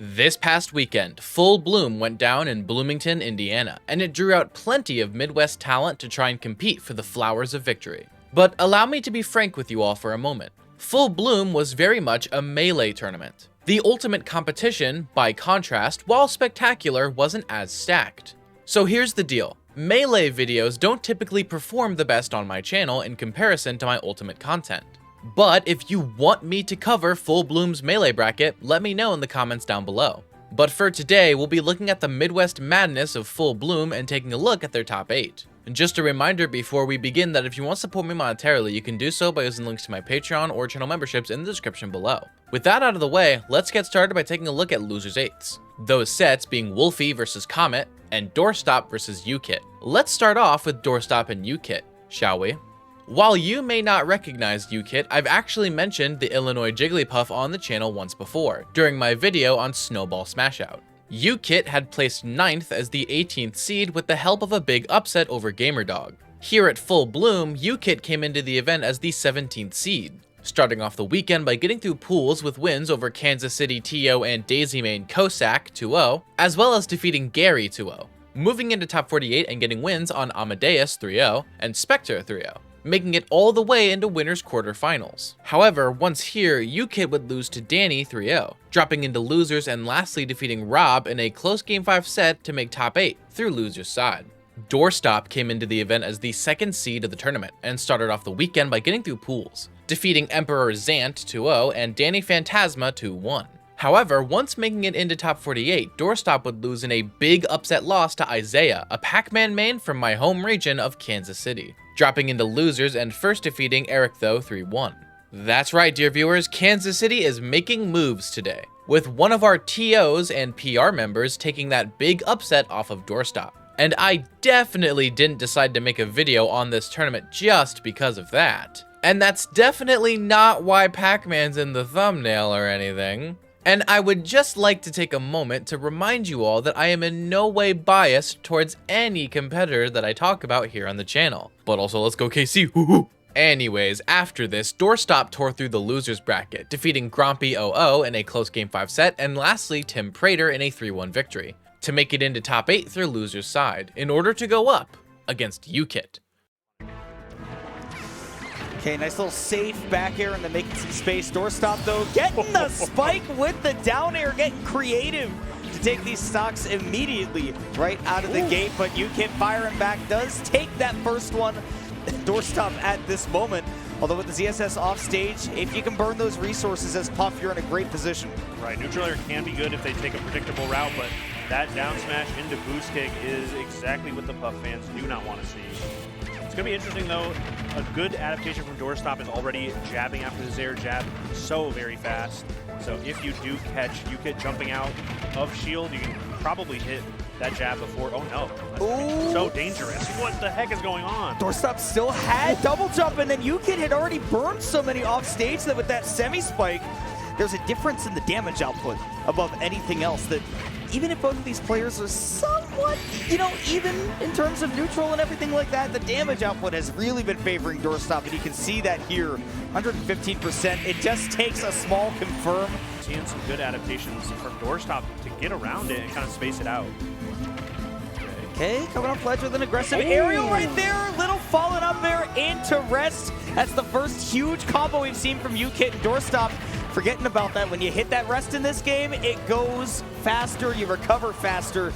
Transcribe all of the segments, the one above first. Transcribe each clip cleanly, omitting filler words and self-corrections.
This past weekend, Full Bloom went down in Bloomington, Indiana, and it drew out plenty of Midwest talent to try and compete for the flowers of victory. But allow me to be frank with you all for a moment. Full Bloom was very much a melee tournament. The ultimate competition, by contrast, while spectacular, wasn't as stacked. So here's the deal. Melee videos don't typically perform the best on my channel in comparison to my ultimate content. But if you want me to cover Full Bloom's melee bracket, let me know in the comments down below. But for today, we'll be looking at the Midwest madness of Full Bloom and taking a look at their top 8. And just a reminder before we begin that if you want to support me monetarily, you can do so by using links to my Patreon or channel memberships in the description below. With that out of the way, let's get started by taking a look at Losers 8s. Those sets being Wolfie vs Comet and Doorstop vs UKIT. Let's start off with Doorstop and UKIT, shall we? While you may not recognize UKIT, I've actually mentioned the Illinois Jigglypuff on the channel once before, during my video on Snowball Smashout. UKIT had placed 9th as the 18th seed with the help of a big upset over GamerDog. Here at Full Bloom, UKIT came into the event as the 17th seed, starting off the weekend by getting through pools with wins over Kansas City Tio and Daisy Main Kosak 2-0, as well as defeating Gary 2-0, moving into top 48 and getting wins on Amadeus 3-0 and Spectre 3-0. Making it all the way into winners quarterfinals. However, once here, UKIT would lose to Danny 3-0, dropping into losers and lastly defeating Rob in a close game 5 set to make top 8 through losers side. Doorstop came into the event as the 2nd seed of the tournament and started off the weekend by getting through pools, defeating Emperor Zant 2-0 and Danny Phantasma 2-1. However, once making it into top 48, Doorstop would lose in a big upset loss to Isaiah, a Pac-Man main from my home region of Kansas City, dropping into losers and first defeating Eric Though 3-1. That's right, dear viewers, Kansas City is making moves today, with one of our TOs and PR members taking that big upset off of Doorstop. And I definitely didn't decide to make a video on this tournament just because of that. And that's definitely not why Pac-Man's in the thumbnail or anything. And I would just like to take a moment to remind you all that I am in no way biased towards any competitor that I talk about here on the channel. But also, let's go KC, woohoo! Anyways, after this, Doorstop tore through the losers bracket, defeating Grompy 0-0 in a close game 5 set, and lastly, Tim Prater in a 3-1 victory, to make it into top 8 through losers side, in order to go up against UKIT. Okay, nice little safe back air and then making some space. Doorstop, though, getting the spike with the down air, getting creative to take these stocks immediately right out of the gate. But UKIT firing back does take that first one. Doorstop at this moment. Although with the ZSS off stage, if you can burn those resources as Puff, you're in a great position. Right, neutral air can be good if they take a predictable route, but that down smash into boost kick is exactly what the Puff fans do not want to see. It's going to be interesting, though. A good adaptation from Doorstop is already jabbing after his air jab so very fast. So if you do catch UKIT jumping out of shield, you can probably hit that jab before. Oh no, that's so dangerous. What the heck is going on? Doorstop still had double jump, and then UKIT had already burned so many off stage that with that semi-spike, there's a difference in the damage output above anything else that even if both of these players are somewhat, even in terms of neutral and everything like that, the damage output has really been favoring Doorstop, and you can see that here, 115%. It just takes a small confirm. Seeing some good adaptations from Doorstop to get around it and kind of space it out. Okay, coming on Pledge with an aggressive aerial right there. Little falling up there into rest. That's the first huge combo we've seen from UKIT and Doorstop. Forgetting about that, when you hit that rest in this game, it goes faster, you recover faster.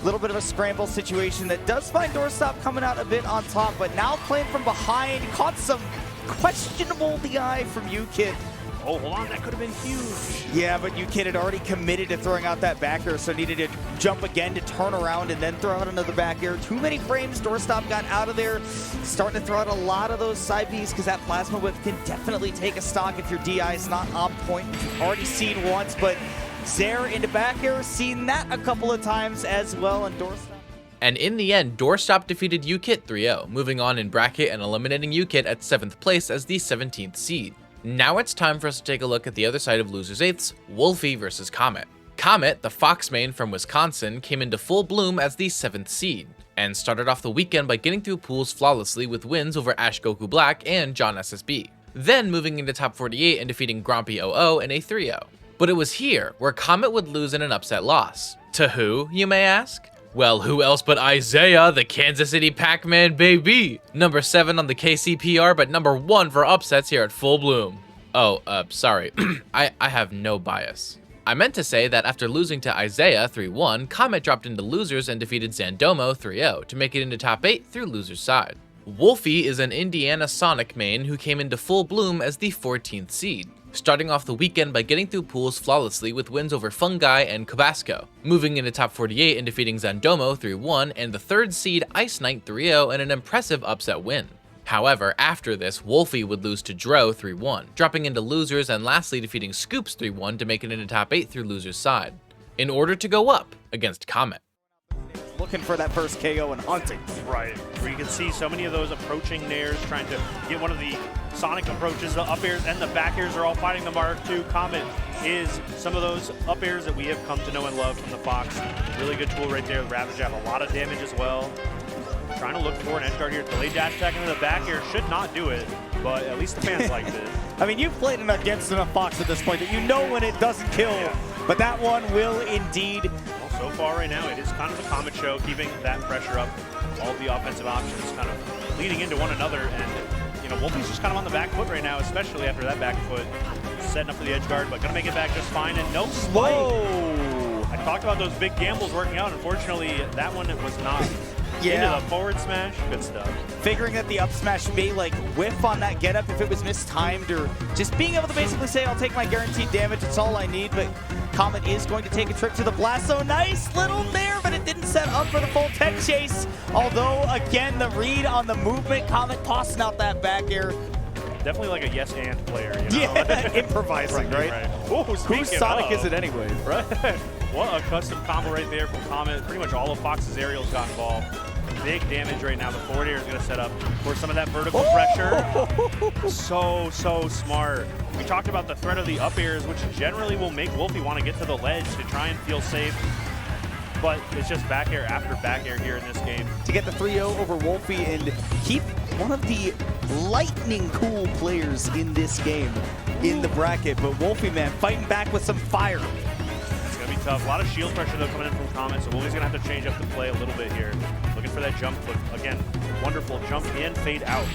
A little bit of a scramble situation that does find Doorstop coming out a bit on top, but now playing from behind, caught some questionable DI from UKIT. Oh, hold on, that could have been huge. Yeah, but UKIT had already committed to throwing out that back air, so needed to jump again to turn around and then throw out another back air. Too many frames, Doorstop got out of there. Starting to throw out a lot of those side Bs because that plasma whip can definitely take a stock if your DI is not on point. Already seen once, but Zare into back air, seen that a couple of times as well, and Doorstop. And in the end, Doorstop defeated UKIT 3-0, moving on in bracket and eliminating UKIT at 7th place as the 17th seed. Now it's time for us to take a look at the other side of Losers 8s, Wolfie vs Comet. Comet, the Fox main from Wisconsin, came into Full Bloom as the 7th seed, and started off the weekend by getting through pools flawlessly with wins over Ash Goku Black and John SSB, then moving into top 48 and defeating Grompy 0-0 in a 3-0. But it was here where Comet would lose in an upset loss. To who, you may ask? Well, who else but Isaiah, the Kansas City Pac-Man baby? Number 7 on the KCPR, but number 1 for upsets here at Full Bloom. Oh, sorry. I have no bias. I meant to say that after losing to Isaiah 3-1, Comet dropped into losers and defeated Zandomo 3-0 to make it into top 8 through losers side. Wolfie is an Indiana Sonic main who came into Full Bloom as the 14th seed, starting off the weekend by getting through pools flawlessly with wins over Fungi and Cabasco, moving into top 48 and defeating Zandomo 3-1 and the 3rd seed Ice Knight 3-0 in an impressive upset win. However, after this, Wolfie would lose to Dro 3-1, dropping into losers and lastly defeating Scoops 3-1 to make it into top 8 through losers side, in order to go up against Comet. Looking for that first KO and hunting. Right, where you can see so many of those approaching nairs trying to get one of the Sonic approaches. The up airs and the back airs are all fighting the Mark II. Comet is some of those up airs that we have come to know and love from the Fox. Really good tool right there. The Ravage have a lot of damage as well. Trying to look for an edge guard here. Delayed dash attack into the back air should not do it, but at least the fans liked it. I mean, you've played against enough Fox at this point that you know when it doesn't kill, but that one will indeed. Well, so far right now, it is kind of a Comet show, keeping that pressure up. All the offensive options kind of leading into one another, and you know, Wolfie's just kind of on the back foot right now, especially after that back foot. Setting up for the edge guard, but gonna make it back just fine, and no spike. Whoa! I talked about those big gambles working out. Unfortunately, that one was not. Yeah. Into the forward smash, good stuff. Figuring that the up smash may like whiff on that get up if it was mistimed, or just being able to basically say, I'll take my guaranteed damage, it's all I need. But Comet is going to take a trip to the blast zone. Nice little there, but it didn't set up for the full tech chase. Although, again, the read on the movement, Comet tossing out that back air. Definitely like a yes and player, you know? Yeah, improvising, right? Ooh, Whose Sonic is it anyway? Right. What a custom combo right there from Comet. Pretty much all of Fox's aerials got involved. Big damage right now. The forward air is going to set up for some of that vertical pressure. So smart. We talked about the threat of the up airs, which generally will make Wolfie want to get to the ledge to try and feel safe. But it's just back air after back air here in this game. To get the 3-0 over Wolfie and keep one of the lightning cool players in this game in the bracket. But Wolfie, man, fighting back with some fire. It's going to be tough. A lot of shield pressure though coming in from Comet, so Wolfie's going to have to change up the play a little bit here. Looking for that jump flip. Again, wonderful jump and fade out.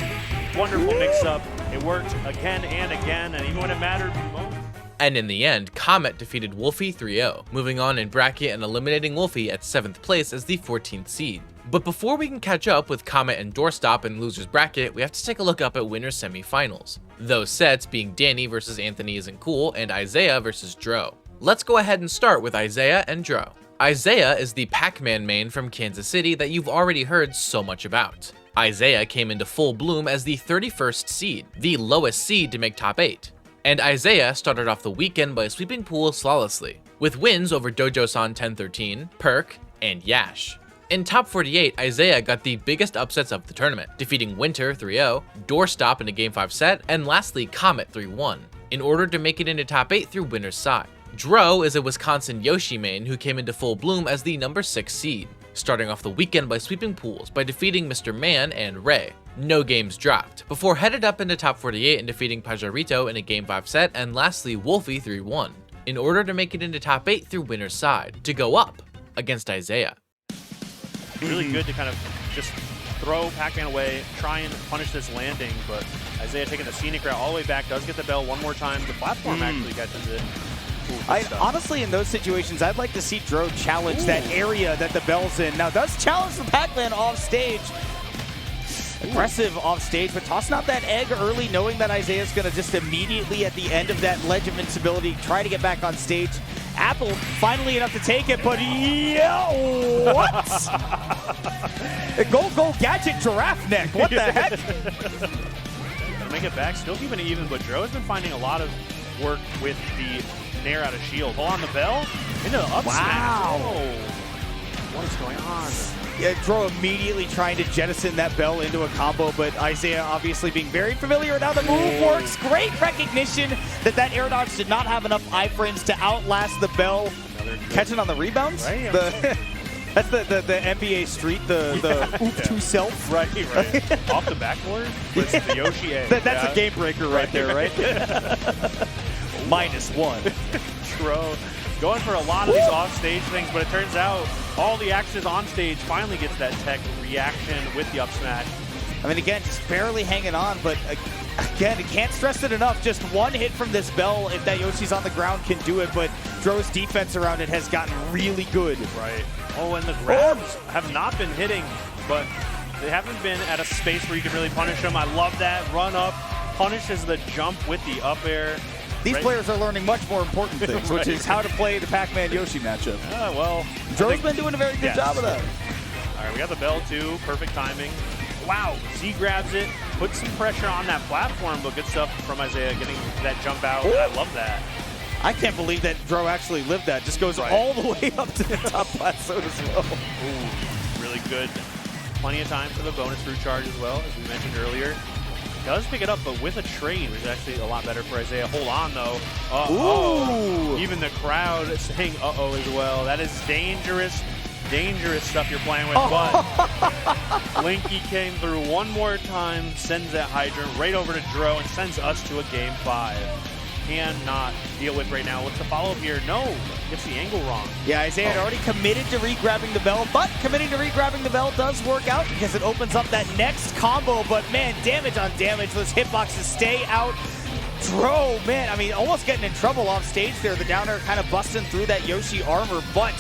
Wonderful mix-up. It worked again and again, and even when it mattered most. And in the end, Comet defeated Wolfie 3-0, moving on in bracket and eliminating Wolfie at 7th place as the 14th seed. But before we can catch up with Comet and Doorstop in losers bracket, we have to take a look up at winners semifinals. Those sets being Danny versus Anthony Isn't Cool and Isaiah versus Dro. Let's go ahead and start with Isaiah and Dro. Isaiah is the Pac-Man main from Kansas City that you've already heard so much about. Isaiah came into Full Bloom as the 31st seed, the lowest seed to make top 8. And Isaiah started off the weekend by sweeping pools flawlessly, with wins over Dojo-san 1013, Perk, and Yash. In top 48, Isaiah got the biggest upsets of the tournament, defeating Winter 3-0, Doorstop in a Game 5 set, and lastly Comet 3-1, in order to make it into top 8 through winner's side. Dro is a Wisconsin Yoshi main who came into Full Bloom as the number 6 seed, starting off the weekend by sweeping pools by defeating Mr. Man and Ray. No games dropped, before headed up into top 48 and defeating Pajarito in a Game 5 set, and lastly Wolfie 3-1, in order to make it into top 8 through winner's side, to go up against Isaiah. Really good to kind of just throw Pac-Man away, try and punish this landing, but Isaiah taking the scenic route all the way back, does get the bell one more time. The platform actually catches it. Ooh, honestly, in those situations, I'd like to see Dro challenge that area that the bell's in. Now, does challenge the Pac-Man off stage. Aggressive off stage, but tossing out that egg early, knowing that Isaiah's going to just immediately at the end of that ledge of invincibility try to get back on stage. Apple finally enough to take it, but yeah, what? Go gadget giraffe neck. What the heck? Gonna make it back, still keeping it even, but Dro has been finding a lot of work with the nair out of shield. Hold on the bell into the up smash. What is going on? Yeah, Dro immediately trying to jettison that bell into a combo, but Isaiah obviously being very familiar with how the move works. Great recognition that air dodge did not have enough iframes to outlast the bell. Catching on the rebounds? Right. That's the NBA Street, the oop to self. Right. Off the backboard with the Yoshi A. That's a game breaker right there, right? -1. Dro going for a lot of these off-stage things, but it turns out all the action is on stage, finally gets that tech reaction with the up smash. I mean, again, just barely hanging on, but again, can't stress it enough. Just one hit from this bell, if that Yoshi's on the ground, can do it, but Dro's defense around it has gotten really good. Right. Oh, and the grabs have not been hitting, but they haven't been at a space where you can really punish them. I love that. Run up, punishes the jump with the up air. These players are learning much more important things, which is how to play the Pac-Man Yoshi matchup. Well, Dro's been doing a very good job of that. All right, we got the bell too. Perfect timing. Wow, Z grabs it, puts some pressure on that platform, but good stuff from Isaiah getting that jump out. I love that. I can't believe that Dro actually lived that. Just goes all the way up to the top plateau as well. Ooh, really good. Plenty of time for the bonus fruit charge as well, as we mentioned earlier. Does pick it up, but with a trade, which is actually a lot better for Isaiah. Hold on, though. Uh-oh. Even the crowd saying uh-oh as well. That is dangerous, dangerous stuff you're playing with, but Blinky came through one more time, sends that hydrant right over to Dro, and sends us to a game 5. Cannot deal with right now. What's the follow-up here? No, gets the angle wrong. Yeah, Isaiah had already committed to re-grabbing the bell, but committing to re-grabbing the bell does work out because it opens up that next combo, but man, damage on damage. Those hitboxes stay out. Dro, man, I mean, almost getting in trouble off stage there. The downer kind of busting through that Yoshi armor, but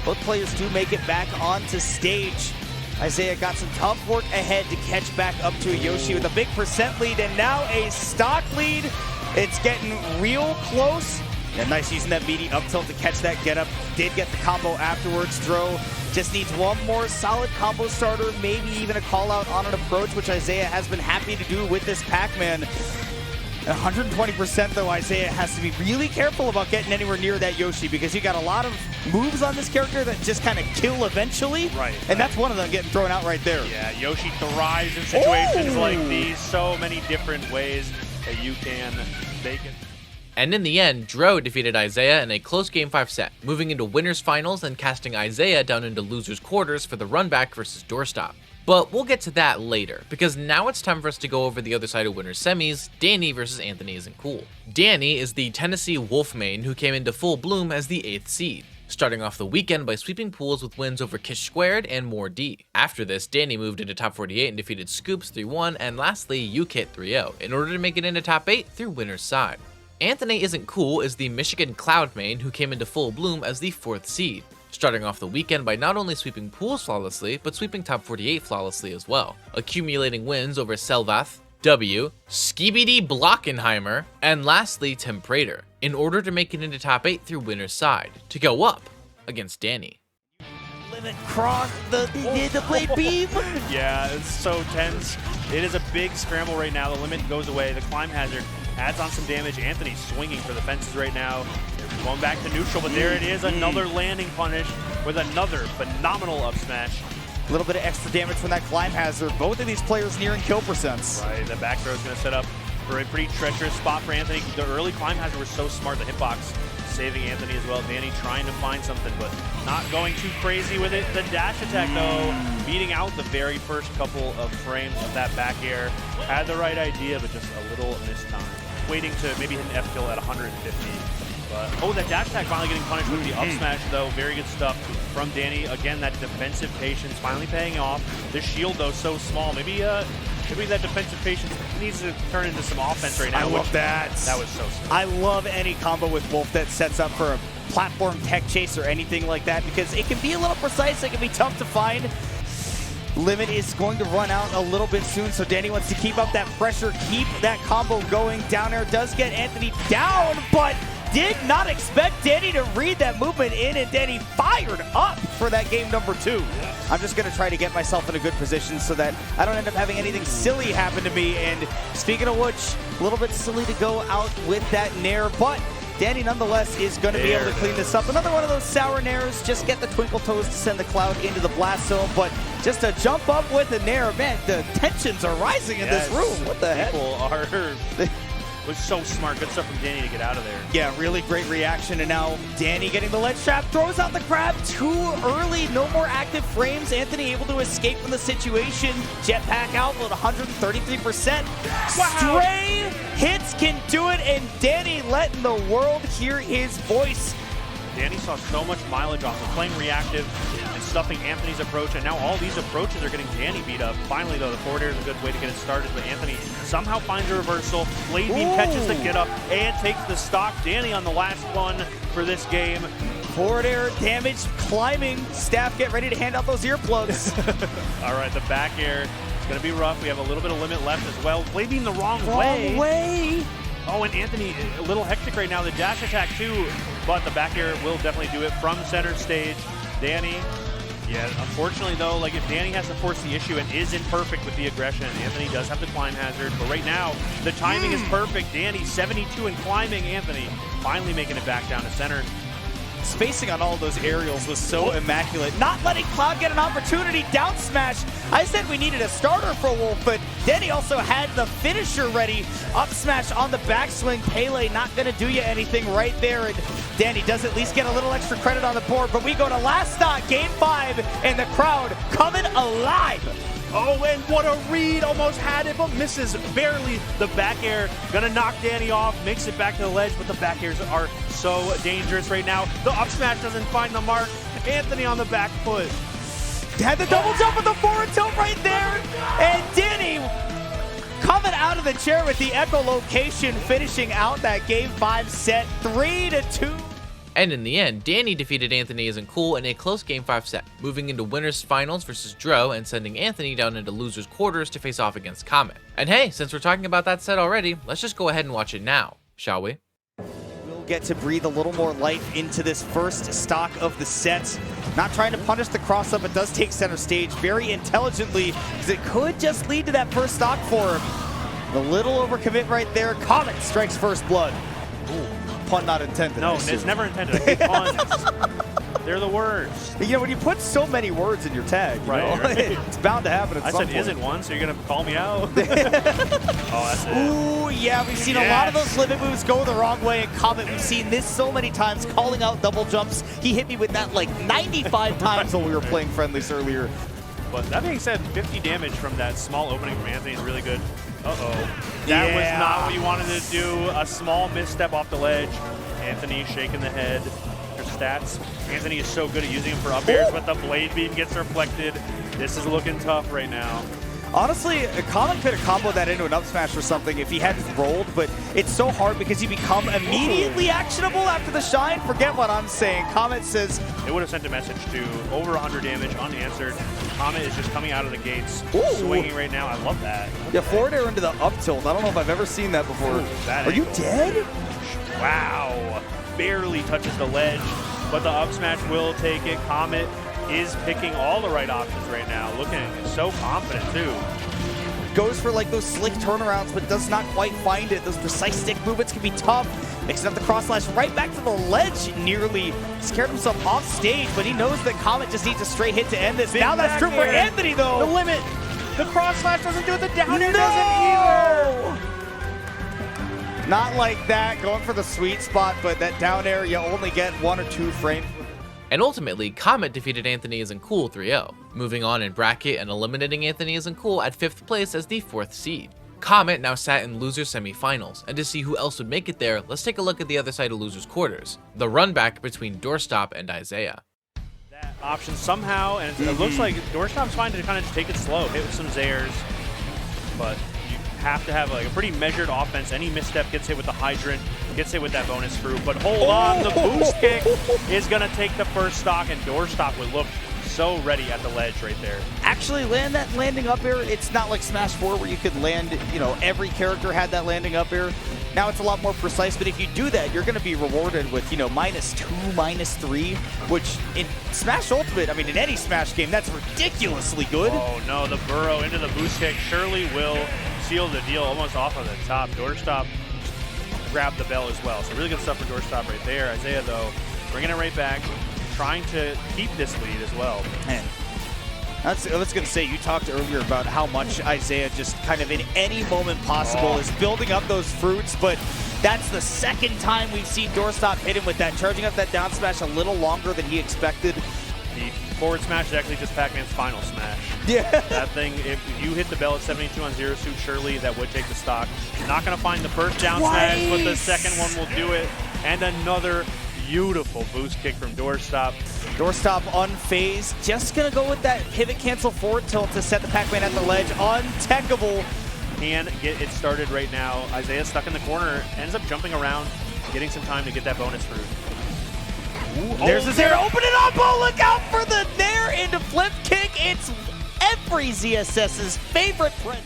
both players do make it back onto stage. Isaiah got some tough work ahead to catch back up to a Yoshi with a big percent lead and now a stock lead. It's getting real close. Yeah, nice using that meaty up tilt to catch that get up. Did get the combo afterwards. Dro just needs one more solid combo starter, maybe even a call out on an approach, which Isaiah has been happy to do with this Pac-Man. 120% though, Isaiah has to be really careful about getting anywhere near that Yoshi because you got a lot of moves on this character that just kind of kill eventually. Right. And that's one of them getting thrown out right there. Yeah, Yoshi thrives in situations like these. So many different ways that you can make it. And in the end, Dro defeated Isaiah in a close Game 5 set, moving into winners finals and casting Isaiah down into losers quarters for the runback versus doorstop. But we'll get to that later, because now it's time for us to go over the other side of winners semis. Danny versus Anthony isn't cool. Danny is the Tennessee Wolf main who came into full bloom as the 8th seed, starting off the weekend by sweeping pools with wins over Kish Squared and More D. After this, Danny moved into top 48 and defeated Scoops 3-1 and lastly UKIT 3-0 in order to make it into top 8 through winner's side. Anthony Isn't Cool is the Michigan Cloud main who came into full bloom as the 4th seed, starting off the weekend by not only sweeping pools flawlessly, but sweeping top 48 flawlessly as well, accumulating wins over Selvath, W, Skibidi Blockenheimer, and lastly Tim Prater, in order to make it into top 8 through winner's side, to go up against Danny. Limit cross the blade beam. Yeah, it's so tense. It is a big scramble right now. The limit goes away. The climb hazard adds on some damage. Anthony's swinging for the fences right now. They're going back to neutral, but there it is. Another landing punish with another phenomenal up smash. A little bit of extra damage from that climb hazard. Both of these players nearing kill percents. Right, the back throw is going to set up for a pretty treacherous spot for Anthony. The early climb hazard was so smart. The hitbox saving Anthony as well. Danny trying to find something, but not going too crazy with it. The dash attack, though, beating out the very first couple of frames of that back air. Had the right idea, but just a little missed time. Waiting to maybe hit an F kill at 150. But, oh, that dash attack finally getting punished with the up smash, though. Very good stuff from Danny. Again, that defensive patience finally paying off. The shield, though, so small. Maybe that defensive patience needs to turn into some offense right now. I love that. That was so smart. I love any combo with Wolf that sets up for a platform tech chase or anything like that because it can be a little precise. It can be tough to find. Limit is going to run out a little bit soon, so Danny wants to keep up that pressure, keep that combo going. Down air does get Anthony down, but did not expect Danny to read that movement in, and Danny fired up for that game number 2. I'm just going to try to get myself in a good position so that I don't end up having anything silly happen to me. And speaking of which, a little bit silly to go out with that nair, but Danny nonetheless is going to be able to clean this up. Another one of those sour nairs, just get the twinkle toes to send the cloud into the blast zone, but just to jump up with a nair, man, the tensions are rising in this room. What the heck? People are was so smart. Good stuff from Danny to get out of there. Yeah, really great reaction. And now Danny getting the ledge trap, throws out the grab too early. No more active frames. Anthony able to escape from the situation. Jetpack out with 133%. Wow. Stray hits can do it, and Danny letting the world hear his voice. Danny saw so much mileage off of playing reactive and stuffing Anthony's approach, and now all these approaches are getting Danny beat up. Finally, though, the forward air is a good way to get it started, but Anthony somehow finds a reversal. Blade Beam catches the get up and takes the stock. Danny on the last one for this game. Forward air damage climbing. Staff, get ready to hand out those earplugs. All right, the back air is going to be rough. We have a little bit of limit left as well. Blade Beam the wrong way. Oh, and Anthony, a little hectic right now. The dash attack too, but the back air will definitely do it from center stage. Danny, yeah, unfortunately though, like if Danny has to force the issue and isn't perfect with the aggression, Anthony does have the climb hazard, but right now, the timing is perfect. Danny, 72 and climbing. Anthony finally making it back down to center. Spacing on all those aerials was so immaculate. Not letting Cloud get an opportunity. Down smash. I said we needed a starter for Wolf, but Danny also had the finisher ready. Up smash on the backswing. Pele not going to do you anything right there. And Danny does at least get a little extra credit on the board. But we go to last stock, game 5, and the crowd coming alive. Oh, and what a read. Almost had it, but misses barely. The back air gonna knock Danny off, makes it back to the ledge, but the back airs are so dangerous right now. The up smash doesn't find the mark. Anthony on the back foot. Had the double jump with the forward tilt right there. And Danny coming out of the chair with the echolocation, finishing out that game 5 set 3-2. And in the end, Danny defeated Anthony Isn't Cool in a close Game 5 set, moving into winners finals versus Dro and sending Anthony down into losers quarters to face off against Comet. And hey, since we're talking about that set already, let's just go ahead and watch it now, shall we? We'll get to breathe a little more life into this first stock of the set. Not trying to punish the cross-up, it does take center stage very intelligently, because it could just lead to that first stock for him. A little overcommit right there. Comet strikes first blood. Ooh. Pun not intended. No, it's never intended. I hate puns. They're the worst. You know, when you put so many words in your tag, right. It's bound to happen at some point. I said isn't one, so you're going to call me out? Oh, that's it. Ooh, yeah, we've seen a lot of those limit moves go the wrong way in Comet. We've seen this so many times, calling out double jumps. He hit me with that like 95 times when we were playing friendlies earlier. But that being said, 50 damage from that small opening from Anthony is really good. Uh-oh. That was not what you wanted to do. A small misstep off the ledge. Anthony shaking the head. Her stats. Anthony is so good at using them for up airs, but the blade beam gets reflected. This is looking tough right now. Honestly, Comet could have comboed that into an up smash or something if he hadn't rolled, but it's so hard because you become immediately actionable after the shine. Forget what I'm saying. Comet says... It would have sent a message to over 100 damage, unanswered. Comet is just coming out of the gates, swinging right now. I love that. Yeah, forward air into the up tilt. I don't know if I've ever seen that before. Are you dead? Wow. Barely touches the ledge, but the up smash will take it. Comet is picking all the right options right now. Looking so confident too. Goes for like those slick turnarounds, but does not quite find it. Those precise stick movements can be tough. Mixing up the cross slash right back to the ledge. Nearly scared himself off stage, but he knows that Comet just needs a straight hit to end this. Now that's true for Anthony though. The limit. The cross slash doesn't do it. The down air doesn't either. Not like that. Going for the sweet spot, but that down air, you only get 1 or 2 frames. And ultimately, Comet defeated Anthony Isn't Cool 3-0, moving on in bracket and eliminating Anthony Isn't Cool at 5th place as the 4th seed. Comet now sat in loser semifinals, and to see who else would make it there, let's take a look at the other side of losers quarters, the run back between Doorstop and Isaiah. That option somehow, and it looks like Doorstop's fine to kind of just take it slow, hit with some Zairs, but you have to have like a pretty measured offense. Any misstep gets hit with the hydrant, gets hit with that bonus fruit, but hold on, the boost kick is gonna take the first stock, and Doorstop would look so ready at the ledge right there. Actually land that landing up air. It's not like Smash 4 where you could land, you know, every character had that landing up air. Now it's a lot more precise, but if you do that, you're going to be rewarded with, you know, -2, -3, which in Smash Ultimate, I mean, in any Smash game, that's ridiculously good. Oh no, the burrow into the boost kick surely will seal the deal almost off of the top. Doorstop grabbed the bell as well, so really good stuff for Doorstop right there. Isaiah, though, bringing it right back, trying to keep this lead as well. Man. I was going to say, you talked earlier about how much Isaiah just kind of in any moment possible is building up those fruits, but that's the second time we've seen Doorstop hit him with that, charging up that down smash a little longer than he expected. The forward smash is actually just Pac-Man's final smash. Yeah. That thing, if you hit the bell at 72 on Zero Suit, surely that would take the stock. Not going to find the first down smash, but the second one will do it. And another beautiful boost kick from Doorstop. Doorstop unfazed, just gonna go with that pivot cancel forward tilt to set the Pac-Man at the ledge. Untechable. Can get it started right now. Isaiah stuck in the corner, ends up jumping around, getting some time to get that bonus fruit. There's his air, open it up, oh look out for the there into flip kick. It's every ZSS's favorite friend.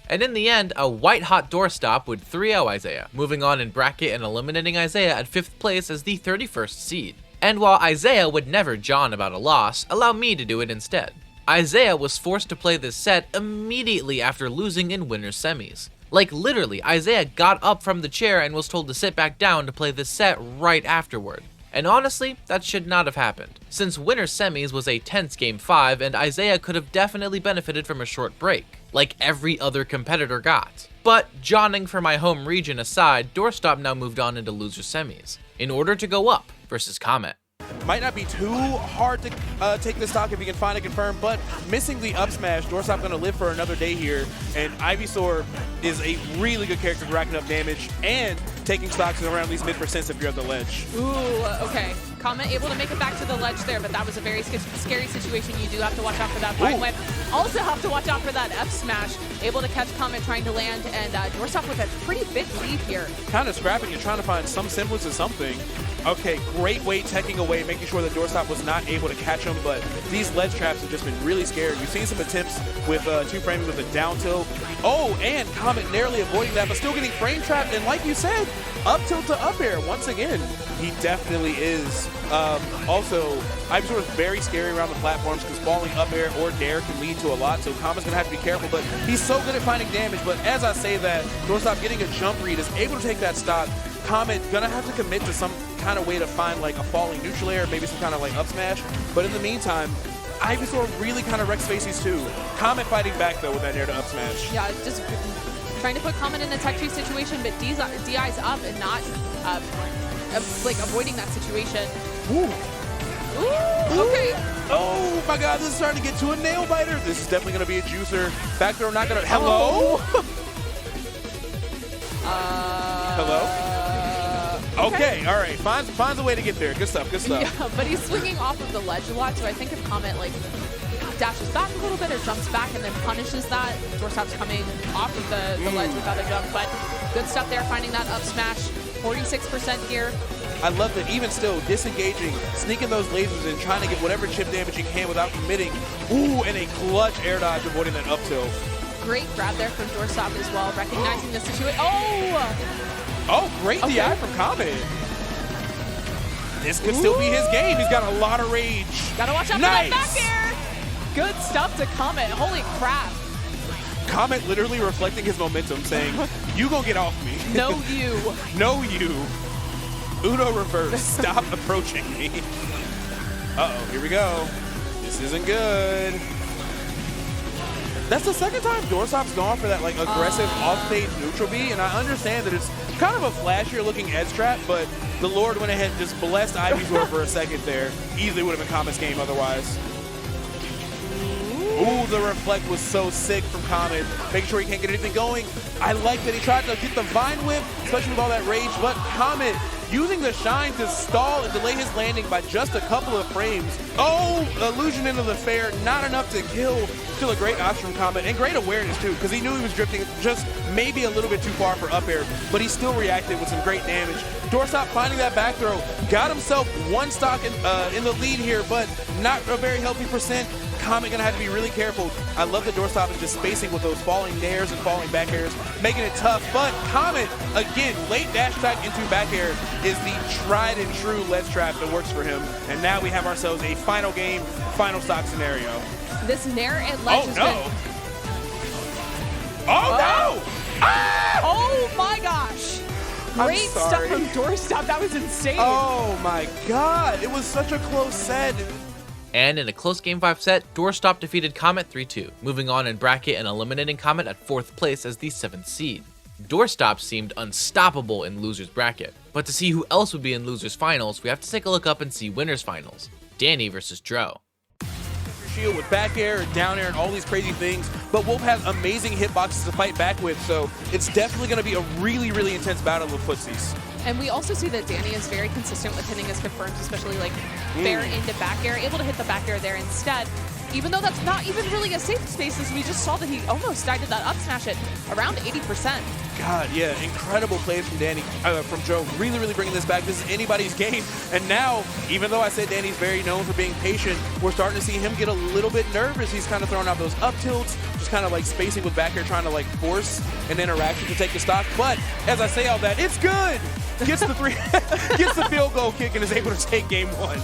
And in the end, a white-hot Doorstop would 3-0 Isaiah, moving on in bracket and eliminating Isaiah at 5th place as the 31st seed. And while Isaiah would never jawn about a loss, allow me to do it instead. Isaiah was forced to play this set immediately after losing in winner's semis. Like literally, Isaiah got up from the chair and was told to sit back down to play this set right afterward. And honestly, that should not have happened, since winner's semis was a tense game 5 and Isaiah could have definitely benefited from a short break, like every other competitor got. But jawning for my home region aside, Doorstop now moved on into loser semis, in order to go up versus Comet. Might not be too hard to take the stock if you can find it confirmed, but missing the up smash, Doorstop going to live for another day here, and Ivysaur is a really good character for racking up damage and taking stocks around these mid-percents if you're at the ledge. Ooh, okay. Comet able to make it back to the ledge there, but that was a very scary situation. You do have to watch out for that vine whip. Also have to watch out for that F smash. Able to catch Comet trying to land, and Doorstop with a pretty big lead here. Kind of scrapping, you're trying to find some semblance of something. Okay, great way teching away, making sure that Doorstop was not able to catch him, but these ledge traps have just been really scary. You've seen some attempts with two framing with a down tilt. Oh, and Comet narrowly avoiding that, but still getting frame trapped, and like you said, up tilt to up air once again. He definitely is. Also, Ivysaur is very scary around the platforms because falling up air or dare can lead to a lot, so Comet's going to have to be careful, but he's so good at finding damage. But as I say that, Doorstop getting a jump read is able to take that stock. Comet going to have to commit to some kind of way to find like a falling neutral air, maybe some kind of like up smash. But in the meantime, Ivysaur really kind of wrecks Faces too. Comet fighting back though with that air to up smash. Yeah, just trying to put Comet in a tech 2 situation, but DI's up and not like avoiding that situation. Ooh. Ooh, okay. Oh my god, this is starting to get to a nail biter. This is definitely going to be a juicer. Back throw not going to. Hello? Hello? Okay, all right. Finds a way to get there. Good stuff, good stuff. Yeah, but he's swinging off of the ledge a lot, so I think if Comet like dashes back a little bit or jumps back and then punishes that, Doorstop's coming off of the ledge without a jump. But good stuff there, finding that up smash. 46% here. I love that even still, disengaging, sneaking those lasers in, trying to get whatever chip damage you can without committing. Ooh, and a clutch air dodge avoiding that up tilt. Great grab there from Doorstop as well, recognizing the situation. Oh! Oh, great DI from Comet. This could still be his game. He's got a lot of rage. Gotta watch out for that back air. Good stuff to Comet. Holy crap. Comet literally reflecting his momentum, saying, you gonna get off me. No you. No you. Uno reverse. Stop approaching me. Uh-oh, here we go. This isn't good. That's the second time Doorstop's gone for that like aggressive off-stage neutral B, and I understand that it's kind of a flashier looking edge trap, but the Lord went ahead and just blessed Ivysaur for a second there. Easily would have been Comet's game otherwise. Ooh, the reflect was so sick from Comet, making sure he can't get anything going. I like that he tried to get the Vine Whip, especially with all that rage, but Comet using the shine to stall and delay his landing by just a couple of frames. Oh, illusion into the fair, not enough to kill. Still a great option from Comet, and great awareness too, because he knew he was drifting just maybe a little bit too far for up air, but he still reacted with some great damage. Doorstop finding that back throw, got himself one stock in the lead here, but not a very healthy percent. Comet gonna have to be really careful. I love that Doorstop is just spacing with those falling nairs and falling back airs, making it tough, but Comet, again, late dash attack into back air is the tried and true ledge trap that works for him, and now we have ourselves a final game, final stock scenario. This nair and ledge has been... Oh no! Ah! Oh my gosh! Great stuff from Doorstop. That was insane. Oh my god, it was such a close set. And in a close Game 5 set, Doorstop defeated Comet 3-2, moving on in bracket and eliminating Comet at 4th place as the 7th seed. Doorstop seemed unstoppable in losers bracket, but to see who else would be in losers finals, we have to take a look up and see winners finals. Danny versus Dro. Shield with back air and down air and all these crazy things, but Wolf has amazing hitboxes to fight back with, so it's definitely going to be a really, really intense battle of footsies. And we also see that Danny is very consistent with hitting his confirms, especially like fair into back air, able to hit the back air there instead. Even though that's not even really a safe space, as we just saw that he almost died to that up smash at around 80%. God, yeah, incredible plays from Danny, from Joe. Really, really bringing this back. This is anybody's game. And now, even though I said Danny's very known for being patient, we're starting to see him get a little bit nervous. He's kind of throwing out those up tilts, just kind of like spacing with back air, trying to like force an interaction to take the stock. But as I say all that, it's good. Gets the gets the field goal kick and is able to take game 1.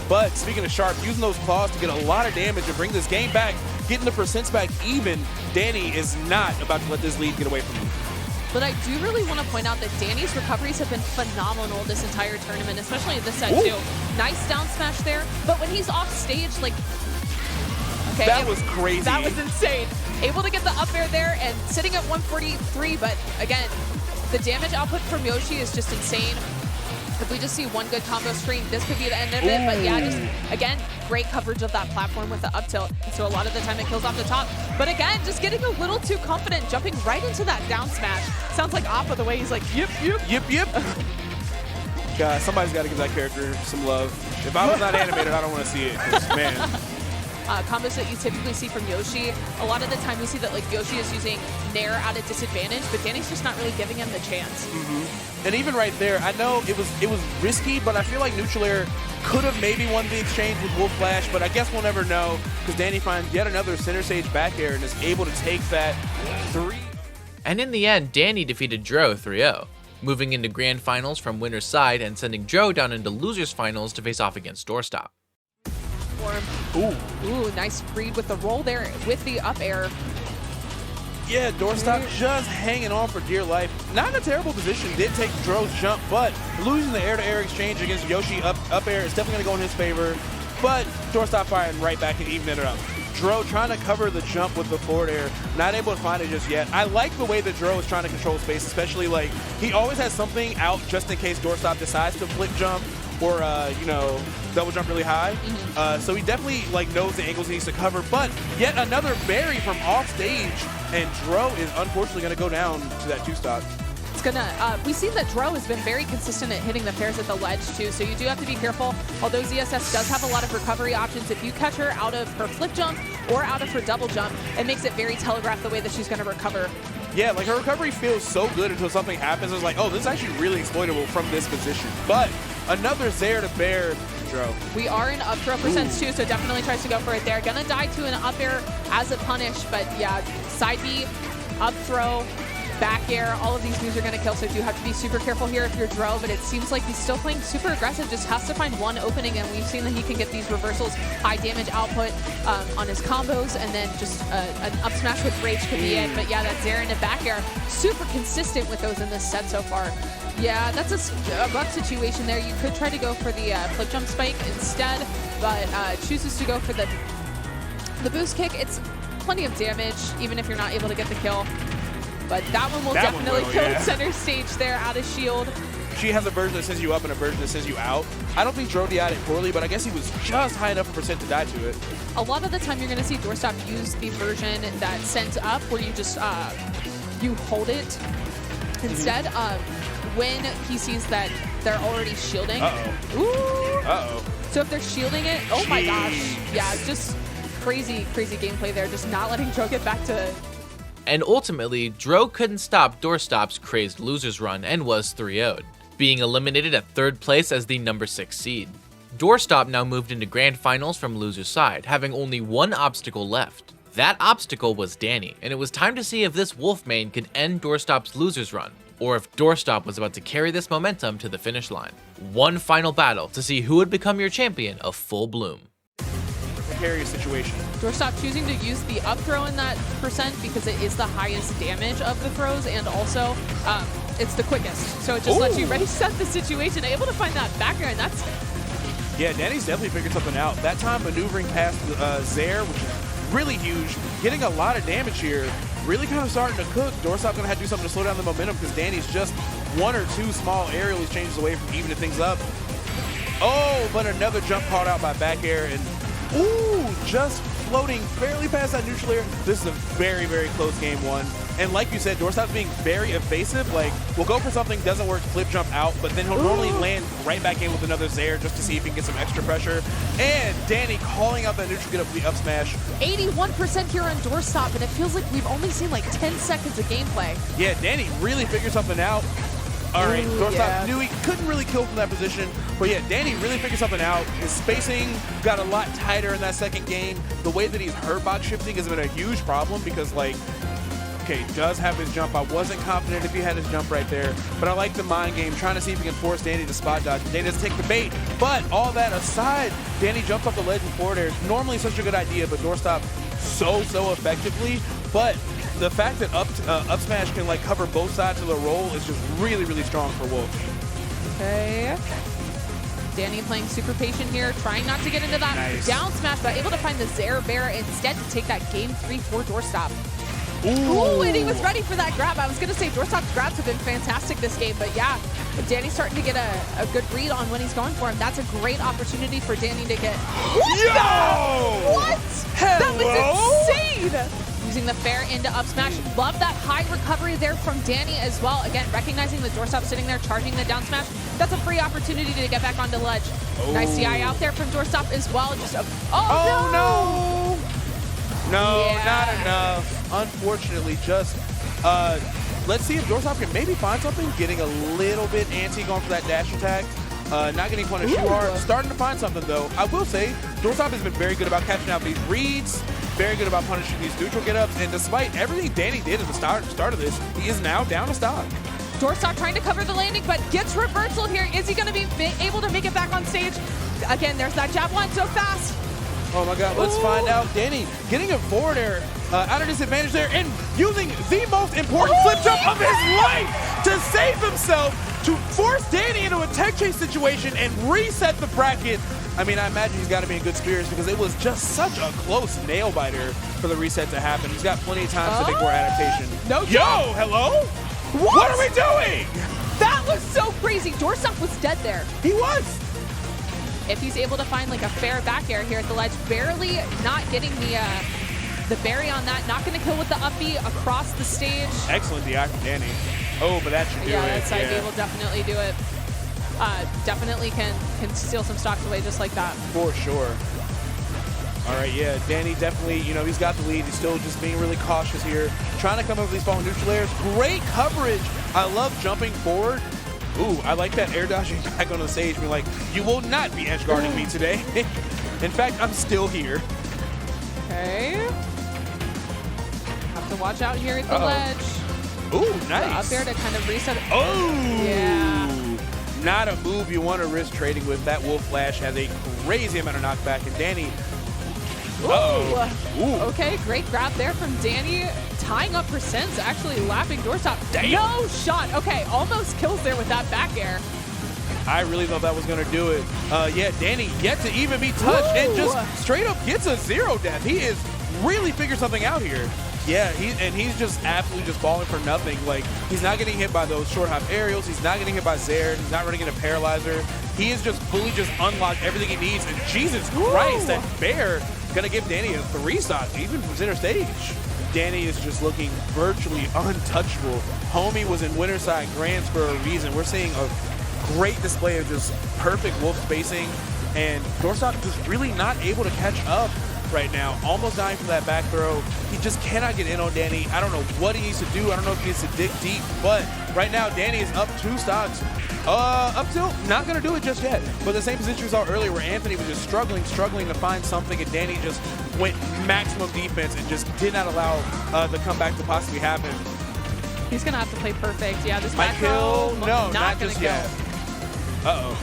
But speaking of Sharp, using those claws to get a lot of damage and bring this game back, getting the percents back even, Danny is not about to let this lead get away from him. But I do really want to point out that Danny's recoveries have been phenomenal this entire tournament, especially in this set too. Nice down smash there, but when he's off stage, like, okay, that was crazy. That was insane. Able to get the up air there and sitting at 143, but again, the damage output from Yoshi is just insane. If we just see one good combo screen, this could be the end of it. But yeah, just again, great coverage of that platform with the up tilt. So a lot of the time it kills off the top. But again, just getting a little too confident, jumping right into that down smash. Sounds like Appa the way he's like, yip, yip. Yip, yip. God, somebody's got to give that character some love. If I was not animated, I don't want to see it. 'Cause, man. Combos that you typically see from Yoshi, a lot of the time we see that like Yoshi is using Nair at a disadvantage, but Danny's just not really giving him the chance. And even right there, I know it was risky, but I feel like Neutral Air could have maybe won the exchange with Wolf Flash, but I guess we'll never know because Danny finds yet another center stage back air and is able to take that 3. And in the end, Danny defeated Dro 3-0, moving into grand finals from winner's side and sending Dro down into losers finals to face off against Doorstop. Ooh, nice read with the roll there with the up air. Yeah, Doorstop just hanging on for dear life. Not in a terrible position. Did take Dro's jump, but losing the air-to-air exchange against Yoshi up air is definitely going to go in his favor. But Doorstop firing right back and evening it up. Dro trying to cover the jump with the forward air, not able to find it just yet. I like the way that Dro is trying to control space, especially like he always has something out just in case Doorstop decides to flip jump or you know, double jump really high. So he definitely like knows the angles he needs to cover. But yet another berry from off stage, and Dro is unfortunately going to go down to that 2 stock. It's gonna, we've seen that Dro has been very consistent at hitting the pairs at the ledge too, so you do have to be careful. Although ZSS does have a lot of recovery options, if you catch her out of her flip jump or out of her double jump, it makes it very telegraphed the way that she's gonna recover. Yeah, like her recovery feels so good until something happens. It's like, oh, this is actually really exploitable from this position. But another Zaire to bear Dro. We are in up throw percents too, so definitely tries to go for it there. Gonna die to an up air as a punish, but yeah, side B, up throw, back air, all of these moves are going to kill, so you have to be super careful here if you're Dro, but it seems like he's still playing super aggressive, just has to find one opening, and we've seen that he can get these reversals, high damage output on his combos, and then just an up smash with Rage could be it. But yeah, that Zaire and a back air, super consistent with those in this set so far. Yeah, that's a rough situation there. You could try to go for the flip jump spike instead, but chooses to go for the boost kick. It's plenty of damage, even if you're not able to get the kill. But that one will definitely kill center stage there out of shield. She has a version that sends you up and a version that sends you out. I don't think Dro DI'd it poorly, but I guess he was just high enough a percent to die to it. A lot of the time you're going to see Doorstop use the version that sends up where you just, you hold it instead. When he sees that they're already shielding. So if they're shielding it, oh my gosh. Yeah, just crazy, crazy gameplay there. Just not letting Dro get back to... And ultimately, Dro couldn't stop Doorstop's crazed losers run and was 3-0'd, being eliminated at 3rd place as the number 6 seed. Doorstop now moved into grand finals from loser's side, having only one obstacle left. That obstacle was Danny, and it was time to see if this Wolf main could end Doorstop's losers run, or if Doorstop was about to carry this momentum to the finish line. One final battle to see who would become your champion of Full Bloom. Precarious situation. Doorstop choosing to use the up throw in that percent because it is the highest damage of the throws, and also it's the quickest. So it just lets you reset the situation, able to find that back air, and that's Yeah, Danny's definitely figured something out. That time maneuvering past Zaire, which is really huge, getting a lot of damage here, really kind of starting to cook. Doorstop going to have to do something to slow down the momentum because Danny's just one or two small aerial exchanges away from evening things up. Oh, but another jump called out by back air, and ooh, just floating barely past that neutral air. This is a very, very close game one. And like you said, Doorstop's being very evasive. Like, we'll go for something, doesn't work, flip jump out, but then he'll normally land right back in with another Zaire just to see if he can get some extra pressure. And Danny calling out that neutral get up for the up smash. 81% here on Doorstop, and it feels like we've only seen like 10 seconds of gameplay. Yeah, Danny really figured something out. All right, Doorstop knew he couldn't really kill from that position, but yeah, Danny really figured something out. His spacing got a lot tighter in that second game. The way that he's hurt box shifting has been a huge problem because, like, okay, does have his jump. I wasn't confident if he had his jump right there, but I like the mind game, trying to see if he can force Danny to spot dodge. Danny doesn't take the bait, but all that aside, Danny jumps off the ledge and forward air. Normally such a good idea, but Doorstop so effectively, but the fact that up smash can like cover both sides of the roll is just really, really strong for Wolf. Okay. Danny playing super patient here, trying not to get into that down smash, but able to find the Zaire Bear instead to take that game 3 for Doorstop. Ooh, and he was ready for that grab. I was going to say Doorstop's grabs have been fantastic this game, but yeah, Danny's starting to get a good read on when he's going for him. That's a great opportunity for Danny to get... Yo! What? Hello? That was insane! Using the fair into up smash. Love that high recovery there from Danny as well. Again, recognizing the Doorstop sitting there, charging the down smash. That's a free opportunity to get back onto ledge. Nice CI out there from Doorstop as well. Just no! No, Yeah. not enough. Unfortunately, just let's see if Doorstop can maybe find something. Getting a little bit antsy going for that dash attack. Not getting punished too hard. Starting to find something though. I will say, Doorstop has been very good about catching out these reads. Very good about punishing these neutral get-ups. And despite everything Danny did at the start of this, he is now down to stock. Doorstop trying to cover the landing, but gets reversal here. Is he going to be able to make it back on stage? Again, there's that jab line so fast. Oh my God, let's find out. Danny getting a forward air out of disadvantage there and using the most important flip jump of his life to save himself, to force Danny into a tech chase situation and reset the bracket. I mean, I imagine he's got to be in good spirits because it was just such a close nail biter for the reset to happen. He's got plenty of time to make more adaptation. No, yo, hello? What are we doing? That was so crazy. Doorstop was dead there. He was. If he's able to find like a fair back air here at the ledge, barely not getting the berry on that, not going to kill with the up B across the stage. Excellent DI from Danny. Oh, but that should do it. That side B will definitely do it. Definitely can steal some stocks away just like that. For sure. All right, yeah, Danny definitely, you know, he's got the lead. He's still just being really cautious here, trying to come over these falling neutral airs. Great coverage. I love jumping forward. Ooh, I like that air dodging back onto the stage, being like, you will not be edge guarding me today. In fact, I'm still here. Okay. Have to watch out here at the ledge. Ooh, nice. Up there to kind of reset it. Oh! Yeah. Not a move you want to risk trading with. That Wolf Flash has a crazy amount of knockback, and Danny. Ooh. Okay, great grab there from Danny. Tying up percents, actually lapping Doorstop. Damn. No shot. Okay, almost kills there with that back air. I really thought that was going to do it. Yeah, Danny yet to even be touched and just straight up gets a 0 death. He is really figured something out here. Yeah, he's just absolutely just falling for nothing. Like, he's not getting hit by those short hop aerials. He's not getting hit by Zaire. He's not running into Paralyzer. He is just fully just unlocked everything he needs. And Jesus Christ, that bear gonna give Danny a 3 stock, even from center stage. Danny is just looking virtually untouchable. Homie was in Winterside Grands for a reason. We're seeing a great display of just perfect Wolf spacing, and Doorstop just really not able to catch up right now. Almost dying from that back throw. He just cannot get in on Danny. I don't know what he needs to do. I don't know if he needs to dig deep, but right now Danny is up 2 stocks. Up tilt, not gonna do it just yet. But the same position we saw earlier where Anthony was just struggling to find something, and Danny just went maximum defense and just did not allow the comeback to possibly happen. He's gonna have to play perfect. Yeah, this Might back kill. row, No, not not gonna just kill. yet. Uh-oh.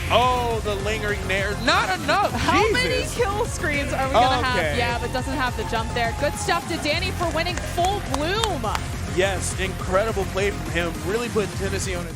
Oh, the lingering nair. Not enough. How Jesus. many kill screens are we gonna Okay. have? Yeah, but doesn't have the jump there. Good stuff to Danny for winning full bloom. Yes, incredible play from him. Really putting Tennessee on his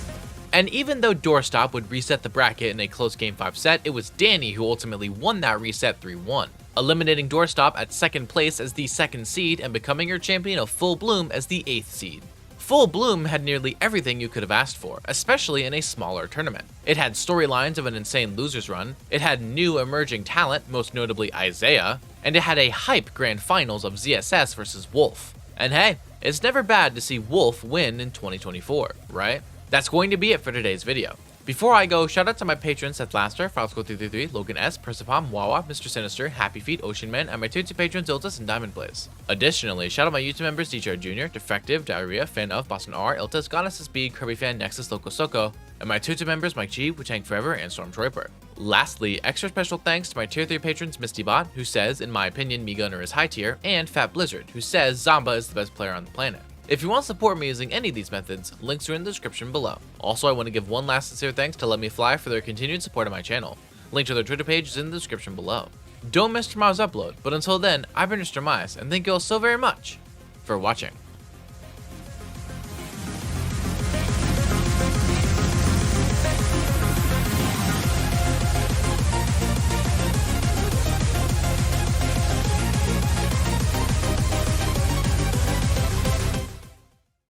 And even though Doorstop would reset the bracket in a close Game 5 set, it was Danny who ultimately won that reset 3-1, eliminating Doorstop at 2nd place as the 2nd seed and becoming your champion of Full Bloom as the 8th seed. Full Bloom had nearly everything you could have asked for, especially in a smaller tournament. It had storylines of an insane losers run, it had new emerging talent, most notably Isaiah, and it had a hype grand finals of ZSS versus Wolf. And hey, it's never bad to see Wolf win in 2024, right? That's going to be it for today's video. Before I go, shout out to my patrons Seth Laster, Falsco333, Logan S, Persipom, Wawa, Mr. Sinister, Happy Feet, Ocean Man, and my tier 2 patrons Iltis and Diamond Blaze. Additionally, shout out my YouTube members DJR Jr., Defective, Diarrhea, Fan of, Boston R, Iltis, God SSB, Kirby Fan, Nexus, Loco Soko, and my tier 2 members Mike G, Wu-Tang Forever, and Storm Troiper. Lastly, extra special thanks to my tier 3 patrons MistyBot, who says, in my opinion, Gunner is high tier, and Fat Blizzard, who says Zamba is the best player on the planet. If you want to support me using any of these methods, links are in the description below. Also, I want to give one last sincere thanks to Let Me Fly for their continued support of my channel. Link to their Twitter page is in the description below. Don't miss tomorrow's upload, but until then, I've been RisterMice, and thank you all so very much for watching.